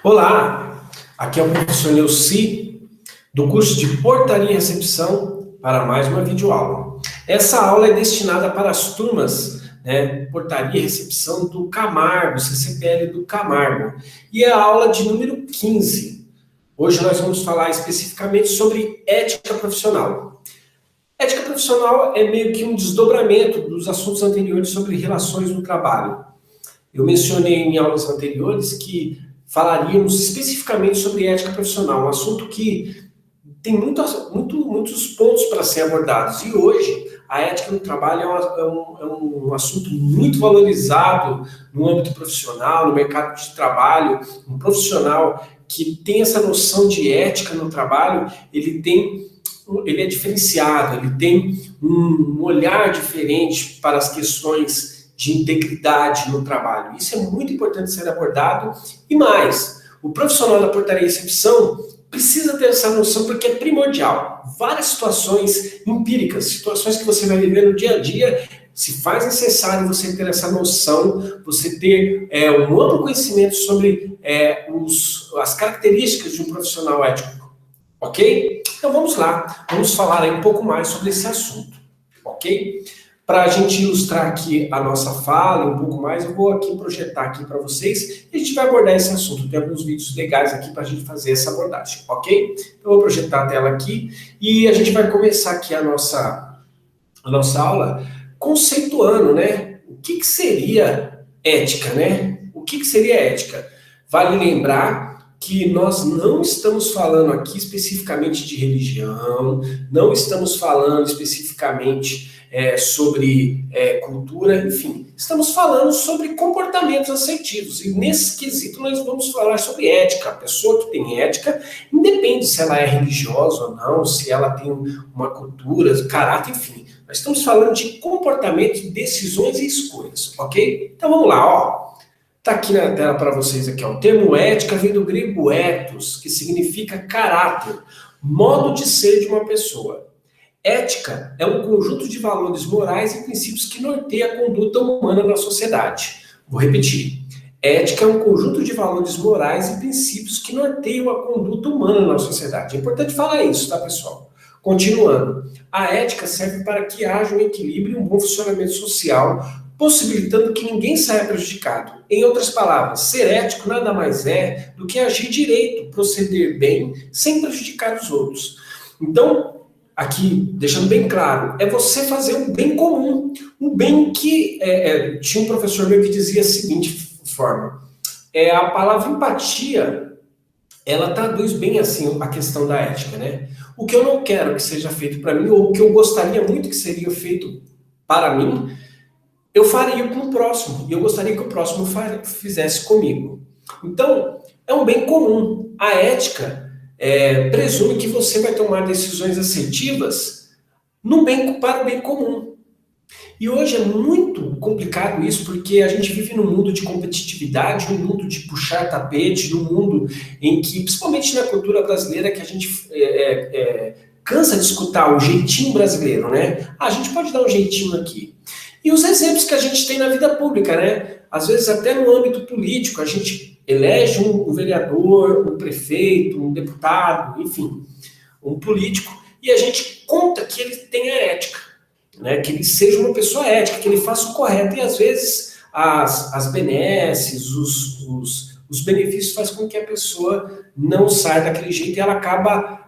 Olá, aqui é o professor Neuci, do curso de Portaria e Recepção, para mais uma videoaula. Essa aula é destinada para as turmas, Portaria e Recepção do Camargo, CCPL do Camargo, e é a aula de número 15. Hoje nós vamos falar especificamente sobre ética profissional. Ética profissional é meio que um desdobramento dos assuntos anteriores sobre relações no trabalho. Eu mencionei em aulas anteriores que falaríamos especificamente sobre ética profissional, um assunto que tem muitos pontos para ser abordados. E hoje, a ética no trabalho é um assunto muito valorizado no âmbito profissional, no mercado de trabalho. Um profissional que tem essa noção de ética no trabalho, ele é diferenciado, ele tem um olhar diferente para as questões de integridade no trabalho. Isso é muito importante ser abordado. E mais, o profissional da portaria e recepção precisa ter essa noção porque é primordial. Várias situações empíricas, situações que você vai viver no dia a dia, se faz necessário você ter essa noção, você ter um amplo conhecimento sobre as características de um profissional ético. Ok? Então vamos lá, vamos falar aí um pouco mais sobre esse assunto. Ok? Para a gente ilustrar aqui a nossa fala um pouco mais, eu vou aqui projetar aqui para vocês e a gente vai abordar esse assunto. Tem alguns vídeos legais aqui para a gente fazer essa abordagem, ok? Então, eu vou projetar a tela aqui e a gente vai começar aqui a nossa aula conceituando, né? O que seria ética, né? O que seria ética? Vale lembrar que nós não estamos falando aqui especificamente de religião, não estamos falando especificamente sobre cultura, enfim, estamos falando sobre comportamentos assertivos, e nesse quesito nós vamos falar sobre ética. A pessoa que tem ética, independe se ela é religiosa ou não, se ela tem uma cultura, caráter, enfim, nós estamos falando de comportamento, decisões e escolhas, ok? Então vamos lá, ó. Está aqui na tela para vocês aqui, ó. O termo ética vem do grego ethos, que significa caráter, modo de ser de uma pessoa. Ética é um conjunto de valores morais e princípios que norteia a conduta humana na sociedade. Vou repetir. Ética é um conjunto de valores morais e princípios que norteiam a conduta humana na sociedade. É importante falar isso, tá, pessoal? Continuando. A ética serve para que haja um equilíbrio e um bom funcionamento social, possibilitando que ninguém saia prejudicado. Em outras palavras, ser ético nada mais é do que agir direito, proceder bem, sem prejudicar os outros. Então, aqui, deixando bem claro, é você fazer um bem comum, um bem que tinha um professor meu que dizia a seguinte forma, a palavra empatia, ela traduz bem assim a questão da ética, né? O que eu não quero que seja feito para mim, ou o que eu gostaria muito que seria feito para mim, eu faria com o próximo, e eu gostaria que o próximo fizesse comigo. Então, é um bem comum. A ética presume que você vai tomar decisões assertivas para o bem comum. E hoje é muito complicado isso, porque a gente vive num mundo de competitividade, num mundo de puxar tapete, num mundo em que, principalmente na cultura brasileira, que a gente cansa de escutar o jeitinho brasileiro, né? A gente pode dar um jeitinho aqui. E os exemplos que a gente tem na vida pública, né? Às vezes até no âmbito político, a gente elege um vereador, um prefeito, um deputado, enfim, um político, e a gente conta que ele tenha ética, né? Que ele seja uma pessoa ética, que ele faça o correto, e às vezes as benesses, os benefícios fazem com que a pessoa não saia daquele jeito e ela acaba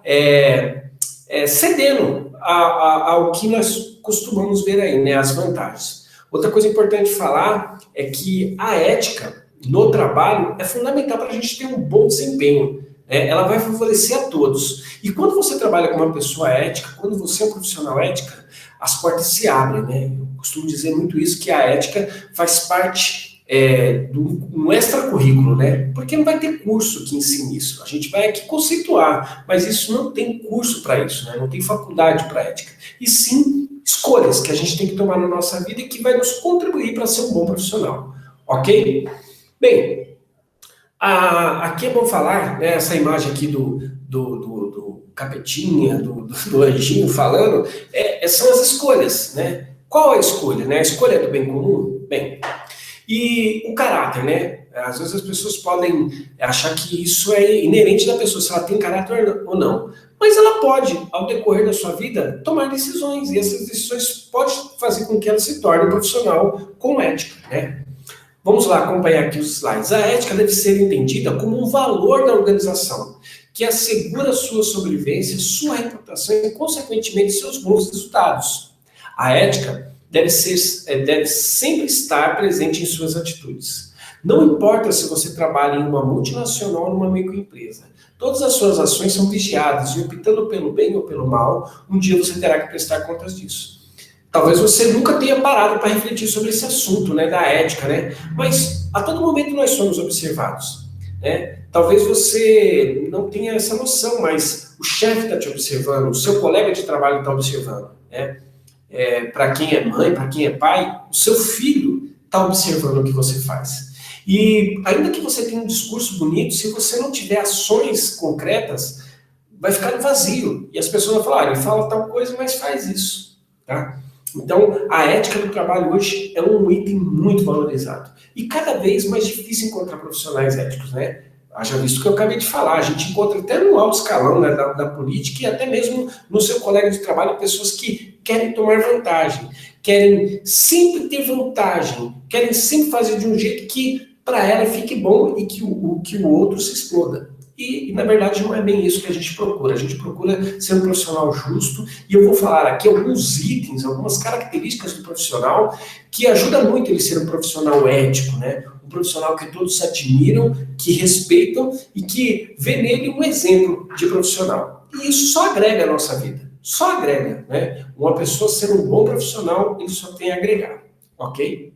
cedendo ao que nós costumamos ver aí, né, as vantagens. Outra coisa importante falar é que a ética no trabalho é fundamental para a gente ter um bom desempenho. Ela vai favorecer a todos. E quando você trabalha com uma pessoa ética, quando você é um profissional ética, as portas se abrem, né? Eu costumo dizer muito isso, que a ética faz parte do extracurrículo, né? Porque não vai ter curso que ensine isso. A gente vai aqui conceituar, mas isso não tem curso para isso, né? Não tem faculdade para ética. E sim escolhas que a gente tem que tomar na nossa vida e que vai nos contribuir para ser um bom profissional. Ok? Bem, aqui é bom falar, né, essa imagem aqui do capetinha, do anjinho falando, são as escolhas, né? Qual a escolha, né? A escolha é do bem comum? Bem, e o caráter, né? Às vezes as pessoas podem achar que isso é inerente da pessoa, se ela tem caráter ou não. Mas ela pode, ao decorrer da sua vida, tomar decisões, e essas decisões podem fazer com que ela se torne um profissional com ética, né? Vamos lá acompanhar aqui os slides. A ética deve ser entendida como um valor da organização, que assegura sua sobrevivência, sua reputação e, consequentemente, seus bons resultados. A ética deve sempre estar presente em suas atitudes. Não importa se você trabalha em uma multinacional ou numa microempresa. Todas as suas ações são vigiadas e, optando pelo bem ou pelo mal, um dia você terá que prestar contas disso. Talvez você nunca tenha parado para refletir sobre esse assunto, né, da ética, né? Mas a todo momento nós somos observados, né? Talvez você não tenha essa noção, mas o chefe está te observando, o seu colega de trabalho está observando, né? Para quem é mãe, para quem é pai, o seu filho está observando o que você faz. E ainda que você tenha um discurso bonito, se você não tiver ações concretas, vai ficar vazio. E as pessoas vão falar, ele fala tal coisa, mas faz isso, tá? Então, a ética do trabalho hoje é um item muito valorizado. E cada vez mais difícil encontrar profissionais éticos, né? Haja visto que eu acabei de falar, a gente encontra até no alto escalão, né, da política e até mesmo no seu colega de trabalho pessoas que querem tomar vantagem, querem sempre ter vantagem, querem sempre fazer de um jeito que para ela fique bom e que o outro se exploda. E, na verdade, não é bem isso que a gente procura. A gente procura ser um profissional justo. E eu vou falar aqui alguns itens, algumas características do profissional que ajudam muito ele ser um profissional ético, né? Um profissional que todos se admiram, que respeitam e que vê nele um exemplo de profissional. E isso só agrega à nossa vida. Só agrega, né? Uma pessoa ser um bom profissional, ele só tem a agregar, ok?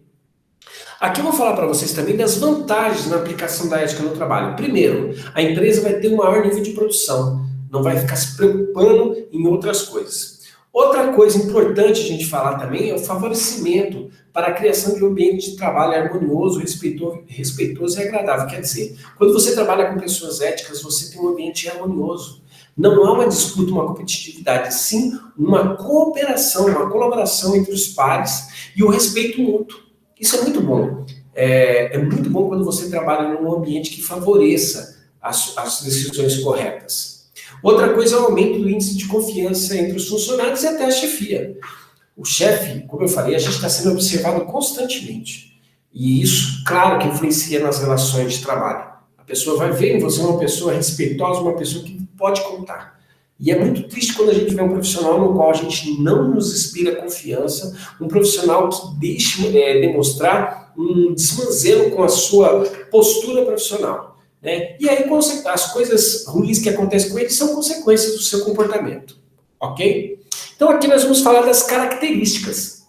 Aqui eu vou falar para vocês também das vantagens na aplicação da ética no trabalho. Primeiro, a empresa vai ter um maior nível de produção, não vai ficar se preocupando em outras coisas. Outra coisa importante a gente falar também é o favorecimento para a criação de um ambiente de trabalho harmonioso, respeitoso e agradável. Quer dizer, quando você trabalha com pessoas éticas, você tem um ambiente harmonioso. Não há uma disputa, uma competitividade, sim uma cooperação, uma colaboração entre os pares e o respeito mútuo. Isso é muito bom. É muito bom quando você trabalha num ambiente que favoreça as decisões corretas. Outra coisa é o aumento do índice de confiança entre os funcionários e até a chefia. O chefe, como eu falei, a gente está sendo observado constantemente. E isso, claro, que influencia nas relações de trabalho. A pessoa vai ver em você uma pessoa respeitosa, uma pessoa que pode contar. E é muito triste quando a gente vê um profissional no qual a gente não nos inspira confiança, um profissional que deixa demonstrar um desmazelo com a sua postura profissional, né? E aí as coisas ruins que acontecem com ele são consequências do seu comportamento, ok? Então aqui nós vamos falar das características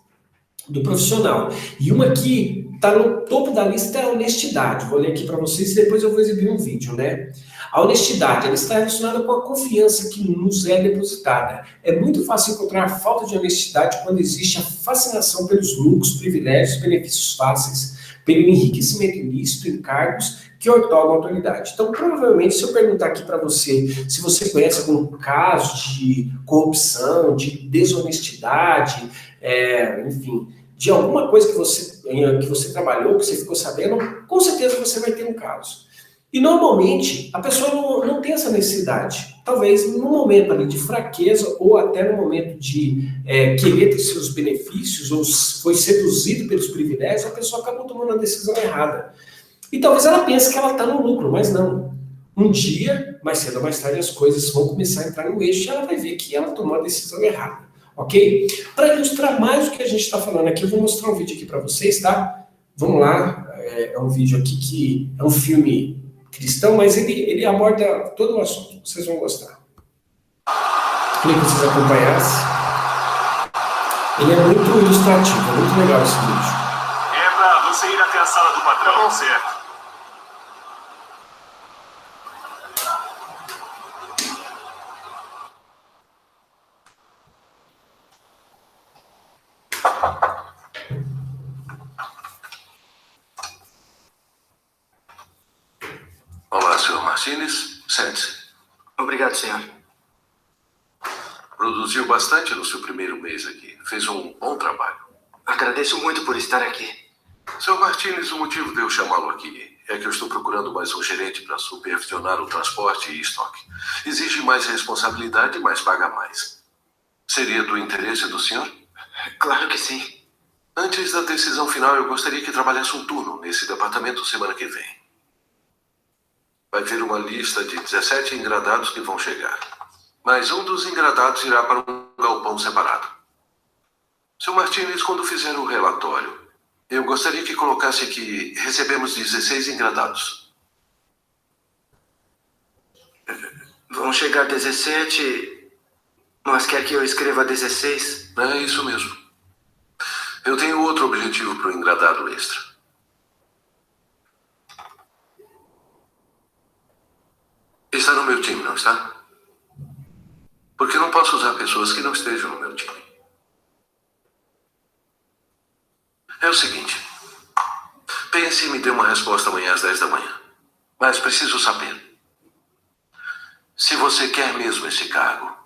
do profissional. E uma que está no topo da lista é a honestidade. Vou ler aqui para vocês e depois eu vou exibir um vídeo, né? A honestidade, ela está relacionada com a confiança que nos é depositada. É muito fácil encontrar falta de honestidade quando existe a fascinação pelos lucros, privilégios, benefícios fáceis, pelo enriquecimento ilícito em cargos que otorgam autoridade. Então, provavelmente, se eu perguntar aqui para você se você conhece algum caso de corrupção, de desonestidade, enfim, de alguma coisa que você trabalhou, que você ficou sabendo, com certeza você vai ter um caso. E normalmente a pessoa não tem essa necessidade. Talvez no momento ali de fraqueza ou até no momento de querer ter seus benefícios ou foi seduzido pelos privilégios, a pessoa acabou tomando a decisão errada. E talvez ela pense que ela está no lucro, mas não. Um dia, mais cedo ou mais tarde, as coisas vão começar a entrar no eixo e ela vai ver que ela tomou a decisão errada. Ok? Para ilustrar mais o que a gente está falando aqui, eu vou mostrar um vídeo aqui para vocês, tá? Vamos lá. É um vídeo aqui que é um filme cristão, mas ele aborda todo o assunto. Vocês vão gostar. Queria que vocês acompanhassem. Ele é muito ilustrativo, é muito legal esse vídeo. É pra você ir até a sala do patrão, certo? Olá, Sr. Martinez. Sente-se. Obrigado, senhor. Produziu bastante no seu primeiro mês aqui. Fez um bom trabalho. Agradeço muito por estar aqui. Sr. Martinez, o motivo de eu chamá-lo aqui é que eu estou procurando mais um gerente para supervisionar o transporte e estoque. Exige mais responsabilidade, mas paga mais. Seria do interesse do senhor? Claro que sim. Antes da decisão final, eu gostaria que trabalhasse um turno nesse departamento semana que vem. Vai ver uma lista de 17 engradados que vão chegar. Mas um dos engradados irá para um galpão separado. Sr. Martinez, quando fizer o relatório, eu gostaria que colocasse que recebemos 16 engradados. Vão chegar 17, mas quer que eu escreva 16? É isso mesmo. Eu tenho outro objetivo para o engradado extra. Está no meu time, não está? Porque não posso usar pessoas que não estejam no meu time. É o seguinte. Pense e me dê uma resposta amanhã às 10 da manhã. Mas preciso saber. Se você quer mesmo esse cargo.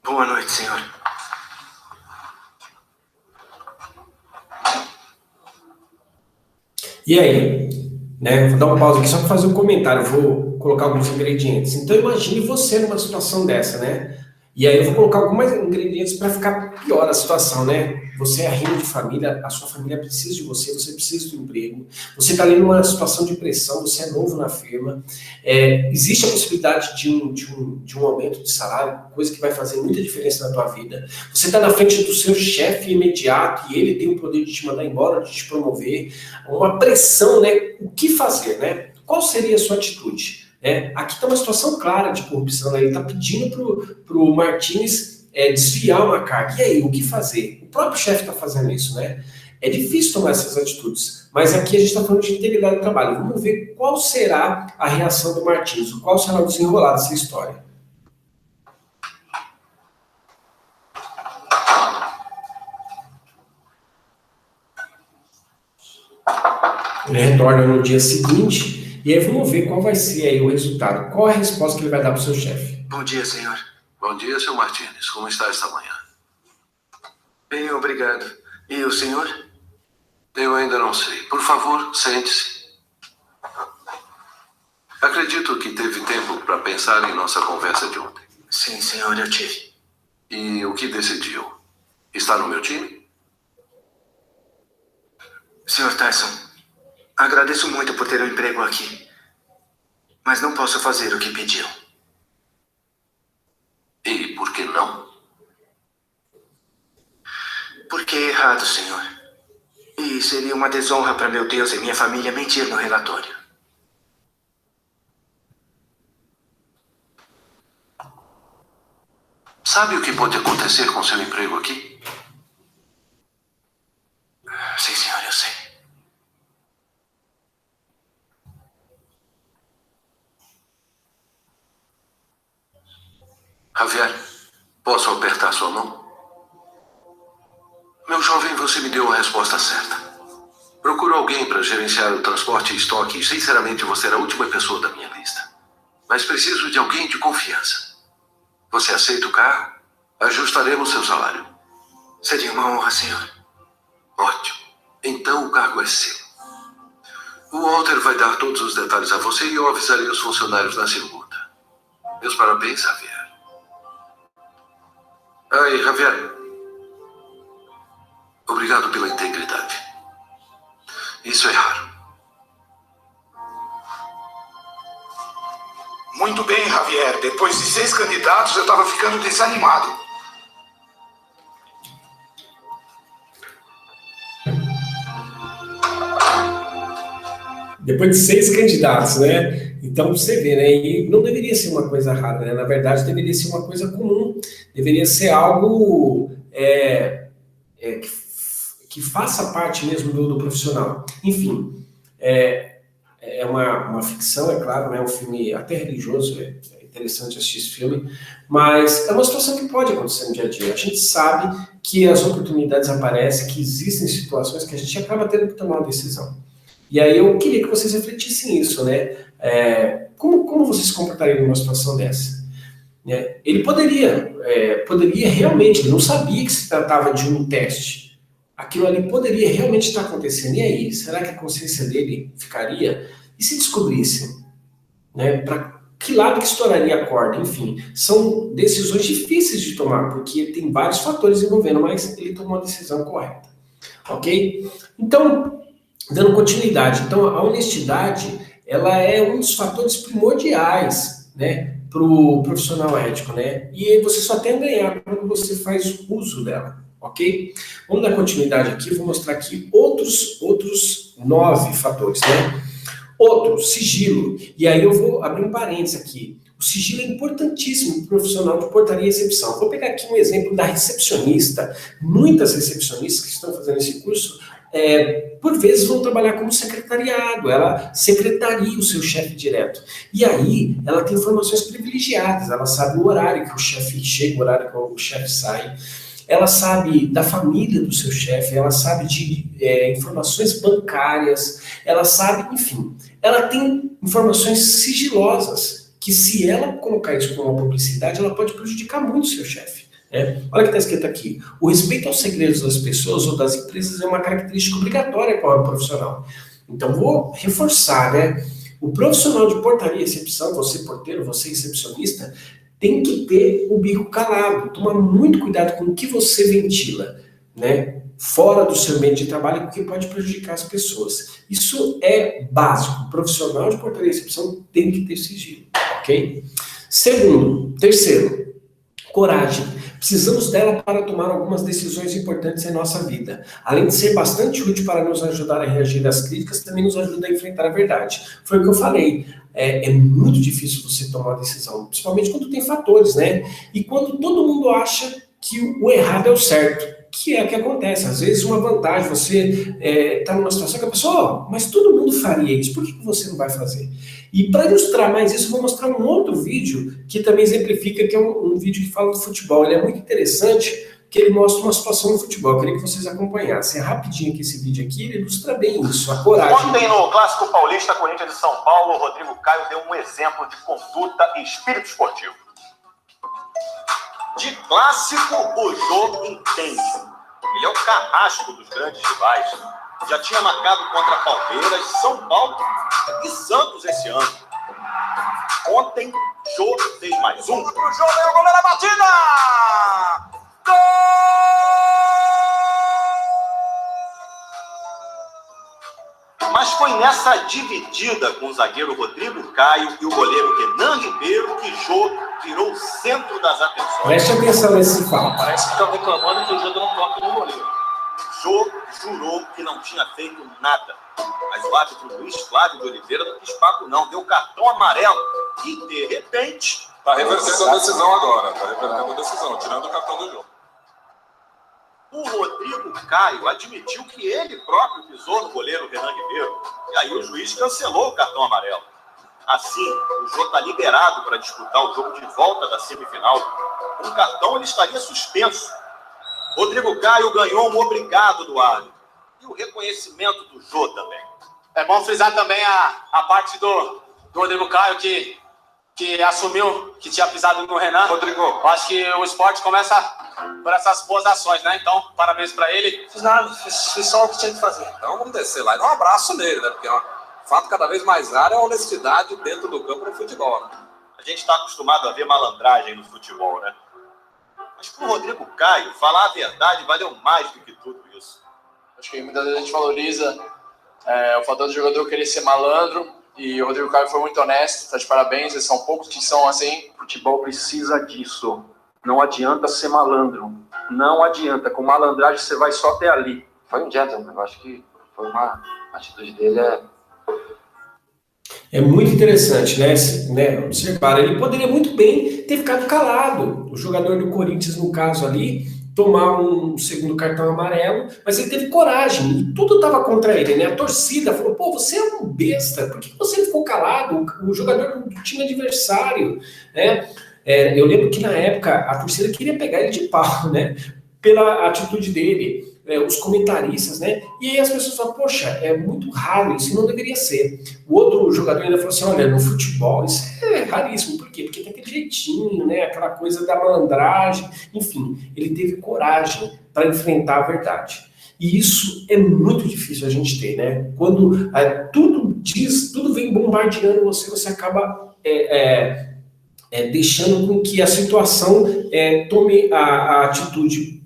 Boa noite, senhor. E aí, né? Vou dar uma pausa aqui só para fazer um comentário. Eu vou colocar alguns ingredientes. Então imagine você numa situação dessa, né? E aí eu vou colocar alguns ingredientes para ficar pior a situação, né? Você é a rima de família, a sua família precisa de você, você precisa do emprego, você está ali numa situação de pressão, você é novo na firma, existe a possibilidade de um aumento de salário, coisa que vai fazer muita diferença na tua vida. Você está na frente do seu chefe imediato e ele tem o poder de te mandar embora, de te promover, uma pressão, né? O que fazer, né? Qual seria a sua atitude? Aqui está uma situação clara de corrupção, né? Ele está pedindo para o Martinez desviar uma carga. E aí, o que fazer? O próprio chefe está fazendo isso, né? É difícil tomar essas atitudes, mas aqui a gente está falando de integridade do trabalho. Vamos ver qual será a reação do Martinez, qual será o desenrolar dessa história. Ele retorna no dia seguinte e aí vamos ver qual vai ser aí o resultado. Qual a resposta que ele vai dar para o seu chefe? Bom dia, senhor. Bom dia, Sr. Martinez. Como está esta manhã? Bem, obrigado. E o senhor? Eu ainda não sei. Por favor, sente-se. Acredito que teve tempo para pensar em nossa conversa de ontem. Sim, senhor, eu tive. E o que decidiu? Está no meu time? Senhor Tyson, agradeço muito por ter um emprego aqui, mas não posso fazer o que pediu. E por que não? Porque é errado, senhor. E seria uma desonra para meu Deus e minha família mentir no relatório. Sabe o que pode acontecer com seu emprego aqui? Sim, senhor, eu sei. Javier, posso apertar sua mão? Meu jovem, você me deu a resposta certa. Procuro alguém para gerenciar o transporte e estoque e, sinceramente, você era a última pessoa da minha lista. Mas preciso de alguém de confiança. Você aceita o carro? Ajustaremos seu salário. Seria uma honra, senhor. Ótimo. Então o cargo é seu. O Walter vai dar todos os detalhes a você e eu avisarei os funcionários na segunda. Meus parabéns, Javier. Aí, Javier. Obrigado pela integridade. Isso é raro. Muito bem, Javier. Depois de 6 candidatos, eu estava ficando desanimado. Depois de 6 candidatos, né? Então você vê, né? E não deveria ser uma coisa rara, né? Na verdade, deveria ser uma coisa comum. Deveria ser algo que faça parte mesmo do profissional. Enfim, é uma ficção, é claro, né? Um filme até religioso, é interessante assistir esse filme, mas é uma situação que pode acontecer no dia a dia. A gente sabe que as oportunidades aparecem, que existem situações que a gente acaba tendo que tomar uma decisão. E aí eu queria que vocês refletissem isso, né? Como você se comportaria numa situação dessa? Ele poderia realmente, ele não sabia que se tratava de um teste. aquilo ali poderia realmente estar acontecendo. E aí, será que a consciência dele ficaria? E se descobrisse? Né? Para que lado que estouraria a corda? Enfim, são decisões difíceis de tomar, porque tem vários fatores envolvendo, mas ele tomou a decisão correta. Ok? Então, dando continuidade, então a honestidade, ela é um dos fatores primordiais, né, para o profissional ético, né? E você só tem a ganhar quando você faz uso dela, ok? Vamos dar continuidade aqui, vou mostrar aqui outros 9 fatores, né? Outro, sigilo. E aí eu vou abrir um parênteses aqui. O sigilo é importantíssimo para o profissional de portaria e recepção. Vou pegar aqui um exemplo da recepcionista. Muitas recepcionistas que estão fazendo esse curso, por vezes vão trabalhar como secretariado. Ela secretaria o seu chefe direto. E aí, ela tem informações privilegiadas. Ela sabe o horário que o chefe chega, o horário que o chefe sai. Ela sabe da família do seu chefe, ela sabe de informações bancárias, ela sabe, enfim, ela tem informações sigilosas, que se ela colocar isso como uma publicidade, ela pode prejudicar muito o seu chefe. Né? Olha o que está escrito aqui. O respeito aos segredos das pessoas ou das empresas é uma característica obrigatória para o profissional. Então, vou reforçar, né? O profissional de portaria e recepção, você porteiro, você recepcionista, tem que ter o bico calado, tomar muito cuidado com o que você ventila, né? Fora do seu ambiente de trabalho, porque pode prejudicar as pessoas. Isso é básico. O profissional de portaria e recepção tem que ter sigilo, ok? Terceiro, coragem. Precisamos dela para tomar algumas decisões importantes em nossa vida. Além de ser bastante útil para nos ajudar a reagir às críticas, também nos ajuda a enfrentar a verdade. Foi o que eu falei. É muito difícil você tomar uma decisão, principalmente quando tem fatores, né? E quando todo mundo acha que o errado é o certo, que é o que acontece. Às vezes uma vantagem, você está numa situação que a pessoa, mas todo mundo faria isso, por que você não vai fazer? E para ilustrar mais isso, eu vou mostrar um outro vídeo que também exemplifica, que é um vídeo que fala do futebol. Ele é muito interessante, que ele mostra uma situação no futebol. Eu queria que vocês acompanhassem. É rapidinho aqui esse vídeo aqui, ele ilustra bem isso, a coragem. Ontem no Clássico Paulista, Corinthians e São Paulo, o Rodrigo Caio deu um exemplo de conduta e espírito esportivo. De clássico, o jogo entende. Ele é o carrasco dos grandes rivais. Já tinha marcado contra Palmeiras, São Paulo e Santos esse ano. Ontem, Jô fez mais um. Pro Jô, veio o goleiro, a batida! Gol! Mas foi nessa dividida com o zagueiro Rodrigo Caio e o goleiro Renan Ribeiro que Jô virou o centro das atenções. Preste atenção nesse fato. Parece que estão reclamando que o Jô deu um toque no goleiro. Jô jurou que não tinha feito nada. Mas o árbitro Luiz Flávio de Oliveira não quis papo não, deu cartão amarelo. E, de repente... Está revertendo a decisão agora. Está revertendo a decisão, tirando o cartão do jogo. O Rodrigo Caio admitiu que ele próprio pisou no goleiro Renan Ribeiro. E aí o juiz cancelou o cartão amarelo. Assim, o Jô está liberado para disputar o jogo de volta da semifinal. Com o cartão, ele estaria suspenso. Rodrigo Caio ganhou um obrigado do árbitro. E o reconhecimento do Jô também. É bom frisar também a parte do Rodrigo Caio, que assumiu que tinha pisado no Renan. Rodrigo. Eu acho que o esporte começa por essas boas ações, né? Então, parabéns para ele. Fiz nada, fiz só o que tinha que fazer. Então vamos descer lá e dar um abraço nele, né? Porque o fato cada vez mais raro é a honestidade dentro do campo no futebol, né? A gente está acostumado a ver malandragem no futebol, né? Mas para o Rodrigo Caio, falar a verdade valeu mais do que tudo isso. Acho que muitas vezes a gente valoriza o fator do jogador querer ser malandro, e o Rodrigo Caio foi muito honesto, está de parabéns, eles são poucos que são assim. Futebol precisa disso. Não adianta ser malandro. Não adianta. Com malandragem você vai só até ali. Foi um gentleman, eu acho que foi uma atitude dele. É muito interessante, né? Observar, ele poderia muito bem ter ficado calado. O jogador do Corinthians, no caso ali, tomar um segundo cartão amarelo, mas ele teve coragem, e tudo estava contra ele, né? A torcida falou, pô, você é um besta, por que você ficou calado? O jogador do time adversário, né? Eu lembro que na época a torcida queria pegar ele de pau, né? Pela atitude dele, os comentaristas, né? E aí as pessoas falam, poxa, é muito raro, isso não deveria ser. O outro jogador ainda falou assim, olha, no futebol isso é raríssimo, por quê? Porque tem aquele jeitinho, né? Aquela coisa da malandragem, enfim, ele teve coragem para enfrentar a verdade. E isso é muito difícil a gente ter, né? Quando tudo vem bombardeando você, você acaba deixando com que a situação tome a atitude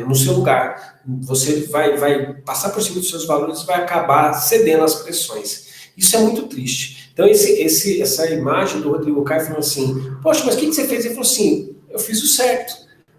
no seu lugar. Você vai passar por cima dos seus valores e vai acabar cedendo às pressões. Isso é muito triste. Então, essa imagem do Rodrigo Caio falando assim, poxa, mas o que você fez? Ele falou assim, eu fiz o certo.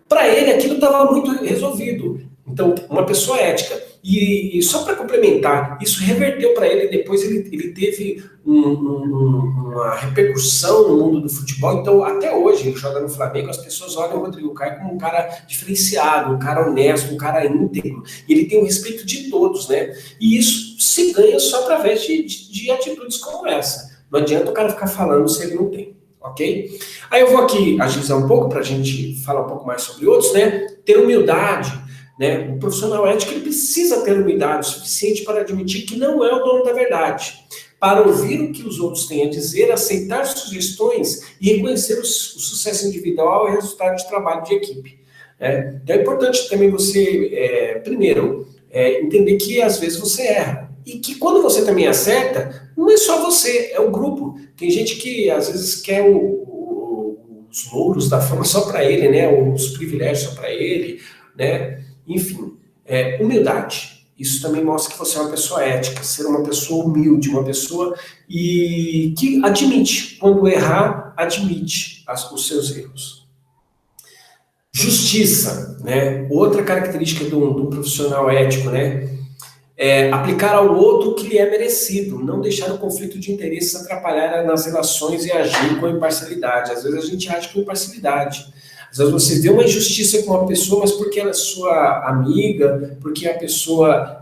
Para ele, aquilo estava muito resolvido. Então, uma pessoa ética. E só para complementar, isso reverteu para ele, depois ele teve uma repercussão no mundo do futebol. Então, até hoje, ele joga no Flamengo, as pessoas olham o Rodrigo Caio como um cara diferenciado, um cara honesto, um cara íntegro. E ele tem o respeito de todos, né? E isso se ganha só através de atitudes como essa. Não adianta o cara ficar falando se ele não tem, ok? Aí eu vou aqui agilizar um pouco para a gente falar um pouco mais sobre outros, né? Ter humildade. Né? O profissional ético ele precisa ter humildade suficiente para admitir que não é o dono da verdade, para ouvir o que os outros têm a dizer, aceitar sugestões e reconhecer o sucesso individual e o resultado de trabalho de equipe. Então é importante também você, primeiro, entender que às vezes você erra. E que quando você também acerta, não é só você, é o grupo. Tem gente que às vezes quer os louros da fama só para ele, né? Os privilégios só para ele, né? Enfim, humildade. Isso também mostra que você é uma pessoa ética, ser uma pessoa humilde, uma pessoa que admite, quando errar, admite os seus erros. Justiça, né? Outra característica de um profissional ético, né? Aplicar ao outro o que lhe é merecido, não deixar o conflito de interesses atrapalhar nas relações e agir com imparcialidade. Às vezes a gente age com imparcialidade. Às vezes você vê uma injustiça com uma pessoa, mas porque ela é sua amiga, porque a pessoa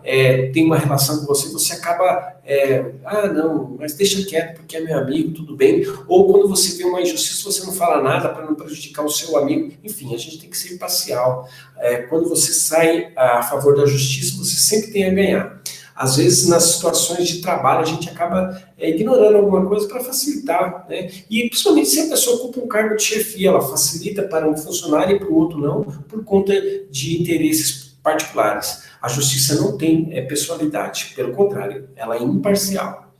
tem uma relação com você, você acaba, não, mas deixa quieto porque é meu amigo, tudo bem. Ou quando você vê uma injustiça, você não fala nada para não prejudicar o seu amigo. Enfim, a gente tem que ser imparcial. Quando você sai a favor da justiça, você sempre tem a ganhar. Às vezes, nas situações de trabalho, a gente acaba ignorando alguma coisa para facilitar, né? E principalmente se a pessoa ocupa um cargo de chefia, ela facilita para um funcionário e para o outro não, por conta de interesses particulares. A justiça não tem pessoalidade, pelo contrário, ela é imparcial.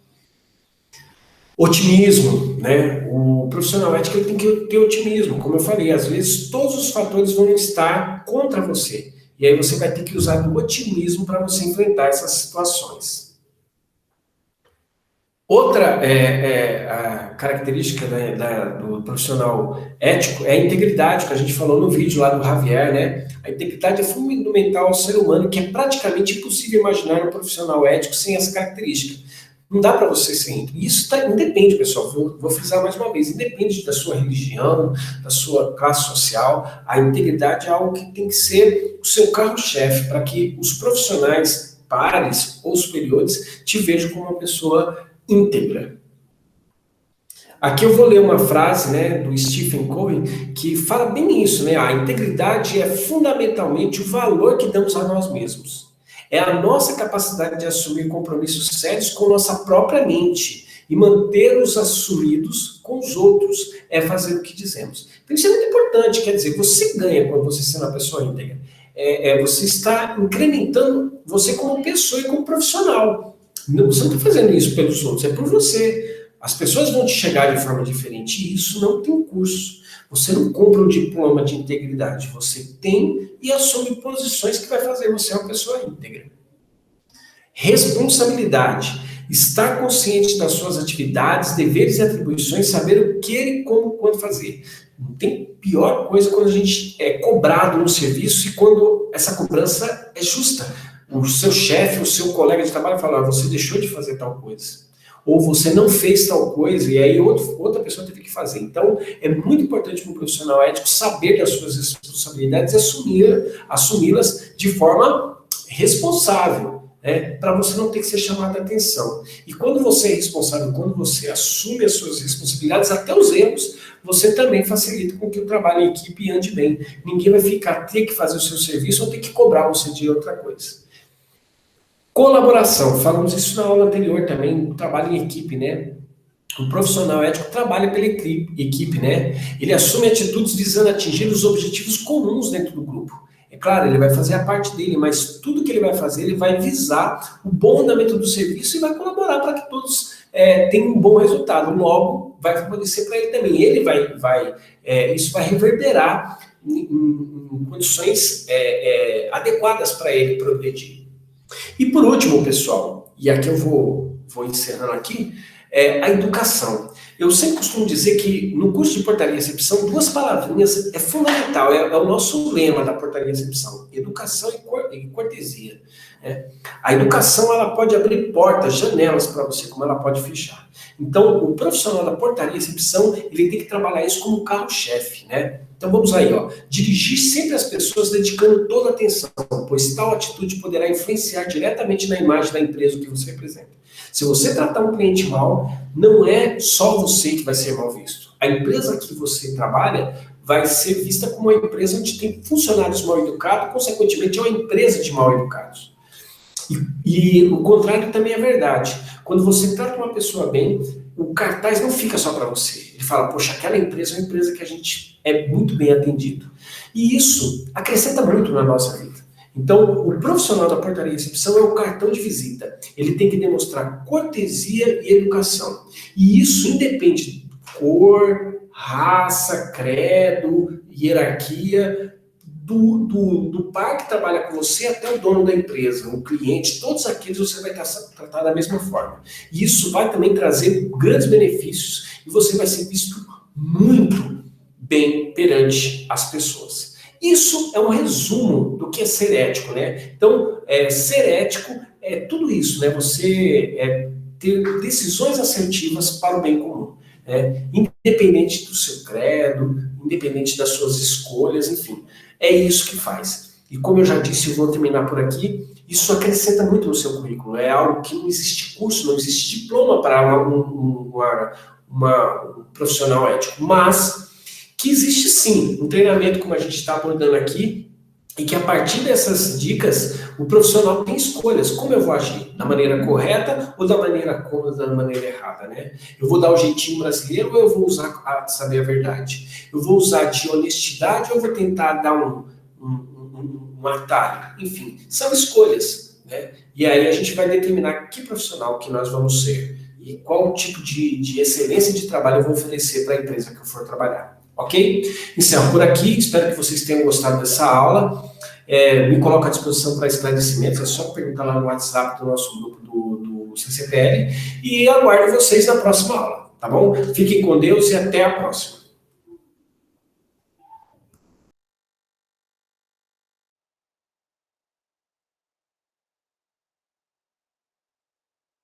Otimismo, né? O profissional ético ele tem que ter otimismo, como eu falei, às vezes todos os fatores vão estar contra você. E aí você vai ter que usar do otimismo para você enfrentar essas situações. Outra a característica do profissional ético é a integridade, que a gente falou no vídeo lá do Javier, né? A integridade é fundamental ao ser humano, que é praticamente impossível imaginar um profissional ético sem essa característica. Não dá para você ser íntegro. Isso independe, pessoal, vou frisar mais uma vez, independe da sua religião, da sua classe social, a integridade é algo que tem que ser o seu carro-chefe, para que os profissionais pares ou superiores te vejam como uma pessoa íntegra. Aqui eu vou ler uma frase, né, do Stephen Covey, que fala bem isso, né? A integridade é fundamentalmente o valor que damos a nós mesmos. É a nossa capacidade de assumir compromissos sérios com nossa própria mente e manter-os assumidos com os outros, é fazer o que dizemos. Então isso é muito importante, quer dizer, você ganha quando você sendo uma pessoa íntegra. Você está incrementando você como pessoa e como profissional. Você não está fazendo isso pelos outros, é por você. As pessoas vão te chegar de forma diferente e isso não tem curso. Você não compra um diploma de integridade, você tem e assume posições que vai fazer você uma pessoa íntegra. Responsabilidade. Estar consciente das suas atividades, deveres e atribuições, saber o que e como quando fazer. Não tem pior coisa quando a gente é cobrado no serviço e quando essa cobrança é justa. O seu chefe, o seu colega de trabalho fala, você deixou de fazer tal coisa. Ou você não fez tal coisa, e aí outra pessoa teve que fazer. Então, é muito importante para um profissional ético saber das suas responsabilidades e assumi-las de forma responsável, né? Para você não ter que ser chamado a atenção. E quando você é responsável, quando você assume as suas responsabilidades, até os erros, você também facilita com que o trabalho em equipe ande bem. Ninguém vai ter que fazer o seu serviço ou ter que cobrar você de outra coisa. Colaboração, falamos isso na aula anterior também, trabalho em equipe, né? O profissional ético trabalha pela equipe, né? Ele assume atitudes visando atingir os objetivos comuns dentro do grupo. É claro, ele vai fazer a parte dele, mas tudo que ele vai fazer, ele vai visar o bom andamento do serviço e vai colaborar para que todos tenham um bom resultado. Logo, vai favorecer para ele também. Ele isso vai reverberar em condições adequadas para ele progredir. E por último, pessoal, e aqui eu vou encerrando aqui, a educação. Eu sempre costumo dizer que no curso de portaria e recepção, 2 palavrinhas é fundamental, é o nosso lema da portaria e recepção: educação e cortesia. A educação, ela pode abrir portas, janelas para você, como ela pode fechar. Então, o profissional da portaria e recepção, ele tem que trabalhar isso como carro-chefe, né? Então vamos aí, dirigir sempre as pessoas dedicando toda a atenção, pois tal atitude poderá influenciar diretamente na imagem da empresa que você representa. Se você tratar um cliente mal, não é só você que vai ser mal visto. A empresa que você trabalha vai ser vista como uma empresa onde tem funcionários mal educados, consequentemente é uma empresa de mal educados. E o contrário também é verdade. Quando você trata uma pessoa bem, o cartaz não fica só para você. Ele fala, poxa, aquela empresa é uma empresa que a gente é muito bem atendido. E isso acrescenta muito na nossa vida. Então, o profissional da portaria e recepção é o cartão de visita. Ele tem que demonstrar cortesia e educação. E isso independe de cor, raça, credo, hierarquia, do par que trabalha com você até o dono da empresa, o cliente, todos aqueles você vai tratar da mesma forma. E isso vai também trazer grandes benefícios e você vai ser visto muito bem perante as pessoas. Isso é um resumo do que é ser ético, né? Então, ser ético é tudo isso, né? Você ter decisões assertivas para o bem comum, né? Independente do seu credo, independente das suas escolhas, enfim. É isso que faz. E como eu já disse, eu vou terminar por aqui, isso acrescenta muito no seu currículo. É algo que não existe curso, não existe diploma para um profissional ético, mas que existe sim um treinamento como a gente está abordando aqui, e que a partir dessas dicas, o profissional tem escolhas. Como eu vou agir? Da maneira correta ou da maneira cômoda, da maneira errada, né? Eu vou dar o jeitinho brasileiro ou eu vou usar saber a verdade? Eu vou usar de honestidade ou eu vou tentar dar um atalho? Enfim, são escolhas, né? E aí a gente vai determinar que profissional que nós vamos ser e qual tipo de excelência de trabalho eu vou oferecer para a empresa que eu for trabalhar. Ok? Encerro por aqui, espero que vocês tenham gostado dessa aula. Me coloco à disposição para esclarecimentos, é só perguntar lá no WhatsApp do nosso grupo do CCPL e aguardo vocês na próxima aula, tá bom? Fiquem com Deus e até a próxima.